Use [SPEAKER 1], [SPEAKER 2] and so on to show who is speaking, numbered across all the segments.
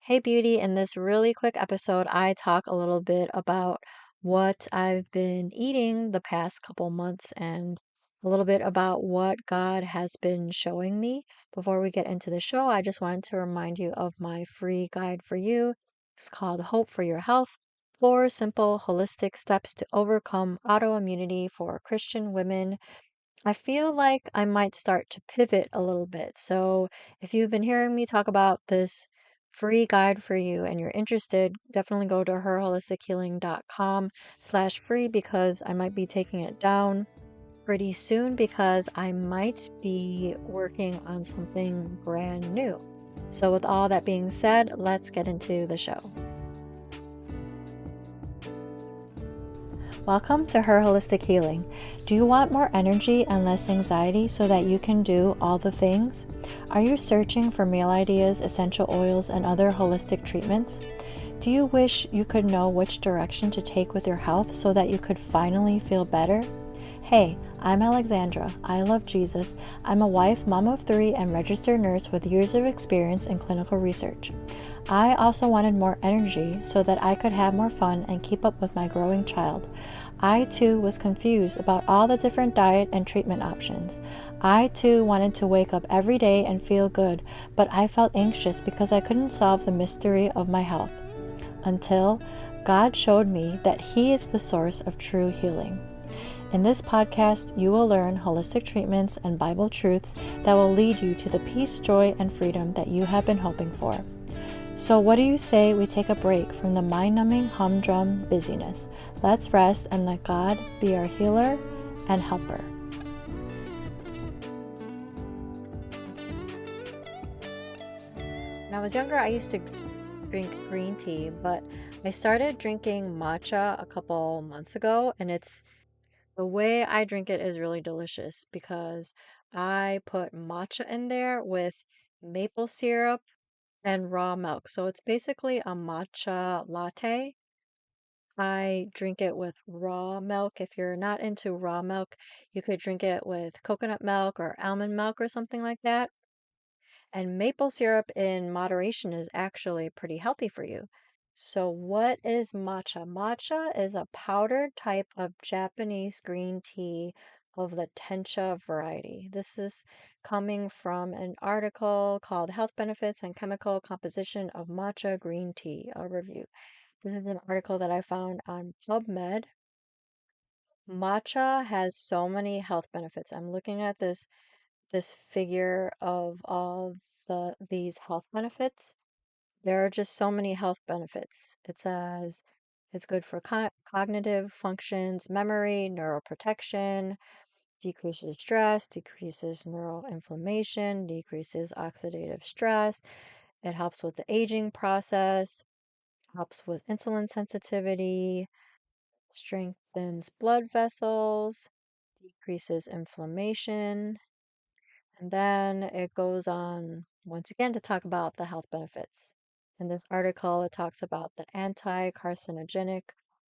[SPEAKER 1] Hey, Beauty. In this really quick episode, I talk a little bit about what I've been eating the past couple months and a little bit about what God has been showing me. Before we get into the show, I just wanted to remind you of my free guide for you. It's called Hope for Your Health: Four Simple Holistic Steps to Overcome Autoimmunity for Christian Women. I feel like I might start to pivot a little bit. So if you've been hearing me talk about this free guide for you and you're interested, definitely go to herholistichealing.com/free because I might be taking it down pretty soon because I might be working on something brand new. So with all that being said, let's get into the show. Welcome to Her Holistic Healing. Do you want more energy and less anxiety so that you can do all the things? Are you searching for meal ideas, essential oils, and other holistic treatments? Do you wish you could know which direction to take with your health so that you could finally feel better? Hey, I'm Alexandra. I love Jesus. I'm a wife, mom of three, and registered nurse with years of experience in clinical research. I also wanted more energy so that I could have more fun and keep up with my growing child. I too was confused about all the different diet and treatment options. I too wanted to wake up every day and feel good, but I felt anxious because I couldn't solve the mystery of my health. Until God showed me that He is the source of true healing. In this podcast, you will learn holistic treatments and Bible truths that will lead you to the peace, joy, and freedom that you have been hoping for. So what do you say we take a break from the mind-numbing humdrum busyness? Let's rest and let God be our healer and helper. When I was younger, I used to drink green tea, but I started drinking matcha a couple months ago, and the way I drink it is really delicious because I put matcha in there with maple syrup and raw milk. So it's basically a matcha latte. I drink it with raw milk. If you're not into raw milk, you could drink it with coconut milk or almond milk or something like that. And maple syrup in moderation is actually pretty healthy for you. So, what is matcha? Matcha is a powdered type of Japanese green tea of the Tencha variety. This is coming from an article called Health Benefits and Chemical Composition of Matcha Green Tea, a review. This is an article that I found on PubMed. Matcha has so many health benefits. I'm looking at this figure of all these health benefits. There are just so many health benefits. It says it's good for cognitive functions, memory, neuroprotection, decreases stress, decreases neural inflammation, decreases oxidative stress. It helps with the aging process, helps with insulin sensitivity, strengthens blood vessels, decreases inflammation. And then it goes on once again to talk about the health benefits. In this article, it talks about the anti-carcinogenic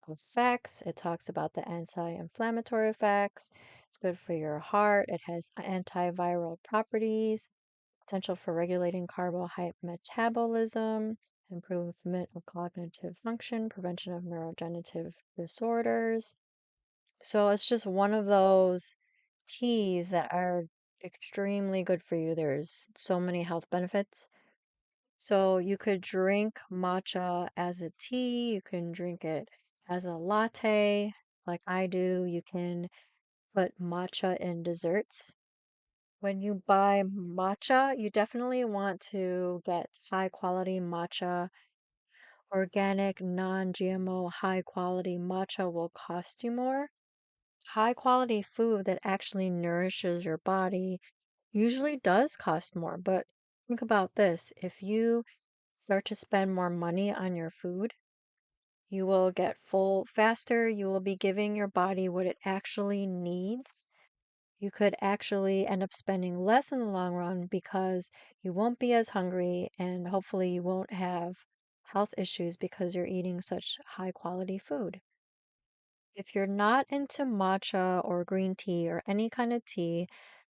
[SPEAKER 1] effects. It talks about the anti-inflammatory effects. It's good for your heart. It has antiviral properties, potential for regulating carbohydrate metabolism, improvement of cognitive function, prevention of neurodegenerative disorders. So it's just one of those teas that are extremely good for you. There's so many health benefits. So you could drink matcha as a tea, you can drink it as a latte, like I do. You can put matcha in desserts. When you buy matcha, you definitely want to get high quality matcha. Organic, non-GMO, high quality matcha will cost you more. High quality food that actually nourishes your body usually does cost more. But think about this: if you start to spend more money on your food, you will get full faster. You will be giving your body what it actually needs. You could actually end up spending less in the long run because you won't be as hungry and hopefully you won't have health issues because you're eating such high quality food. If you're not into matcha or green tea or any kind of tea,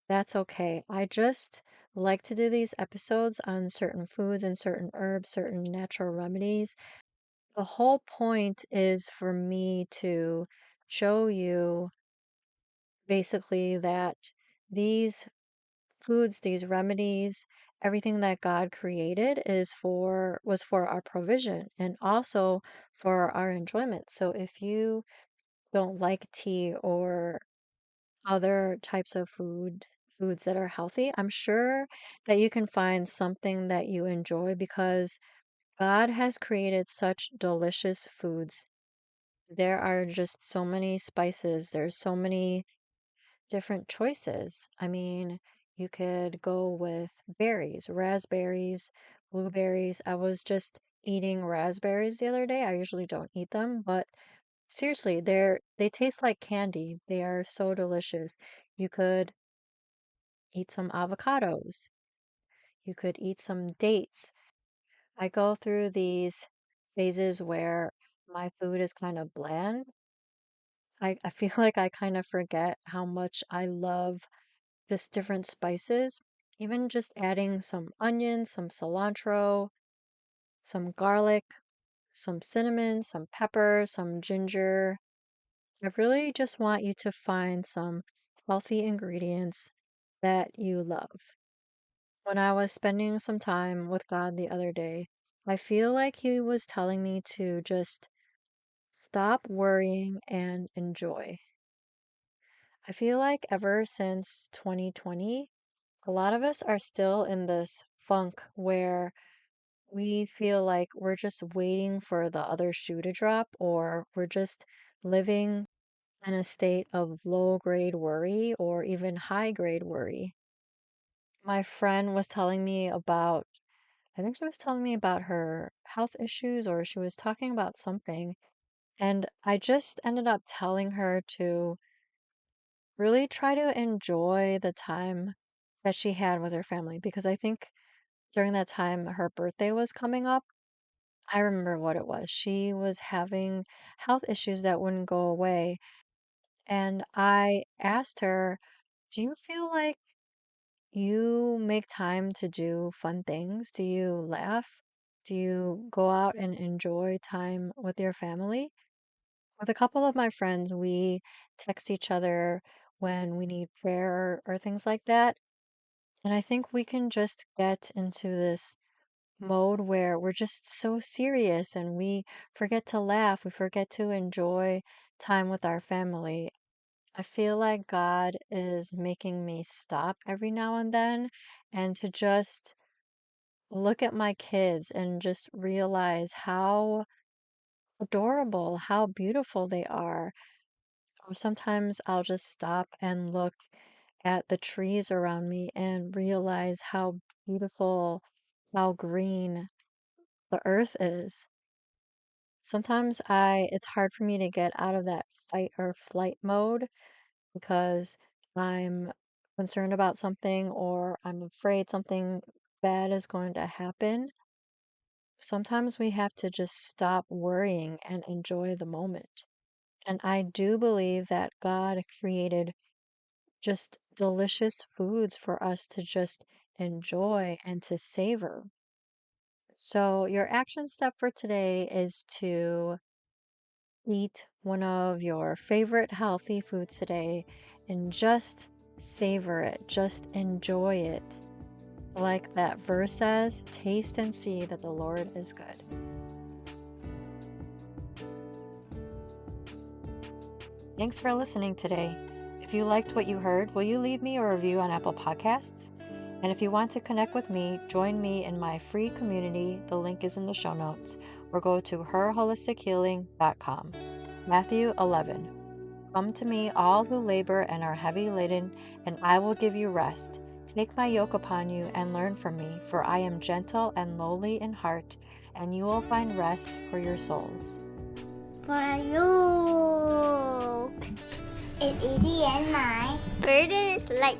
[SPEAKER 1] that's okay. I just like to do these episodes on certain foods and certain herbs, certain natural remedies. The whole point is for me to show you basically that these foods, these remedies, everything that God created was for our provision and also for our enjoyment. So if you don't like tea or other types of foods that are healthy, I'm sure that you can find something that you enjoy because God has created such delicious foods. There are just so many spices. There's so many different choices. I mean, you could go with berries, raspberries, blueberries. I was just eating raspberries the other day. I usually don't eat them, but seriously, they taste like candy. They are so delicious. You could eat some avocados. You could eat some dates. I go through these phases where my food is kind of bland. I feel like I kind of forget how much I love just different spices. Even just adding some onions, some cilantro, some garlic, some cinnamon, some pepper, some ginger. I really just want you to find some healthy ingredients that you love. When I was spending some time with God the other day, I feel like He was telling me to just stop worrying and enjoy. I feel like ever since 2020, a lot of us are still in this funk where we feel like we're just waiting for the other shoe to drop, or we're just living in a state of low grade worry or even high grade worry. My friend was telling me about, I think she was telling me about her health issues, or she was talking about something. And I just ended up telling her to really try to enjoy the time that she had with her family because I think during that time her birthday was coming up. I remember what it was. She was having health issues that wouldn't go away. And I asked her, do you feel like you make time to do fun things? Do you laugh? Do you go out and enjoy time with your family? With a couple of my friends, we text each other when we need prayer or things like that. And I think we can just get into this mode where we're just so serious and we forget to laugh, we forget to enjoy time with our family. I feel like God is making me stop every now and then and to just look at my kids and just realize how adorable, how beautiful they are. Or sometimes I'll just stop and look at the trees around me and realize how beautiful, how green the earth is. Sometimes it's hard for me to get out of that fight or flight mode because I'm concerned about something or I'm afraid something bad is going to happen. Sometimes we have to just stop worrying and enjoy the moment. And I do believe that God created just delicious foods for us to just enjoy and to savor. So, your action step for today is to eat one of your favorite healthy foods today and just savor it, just enjoy it. Like that verse says, taste and see that the Lord is good. Thanks for listening today. If you liked what you heard, will you leave me a review on Apple Podcasts? And if you want to connect with me, join me in my free community. The link is in the show notes, or go to herholistichealing.com. Matthew 11. Come to me, all who labor and are heavy laden, and I will give you rest. Take my yoke upon you and learn from me, for I am gentle and lowly in heart, and you will find rest for your souls.
[SPEAKER 2] For you, it's easy and my burden is light.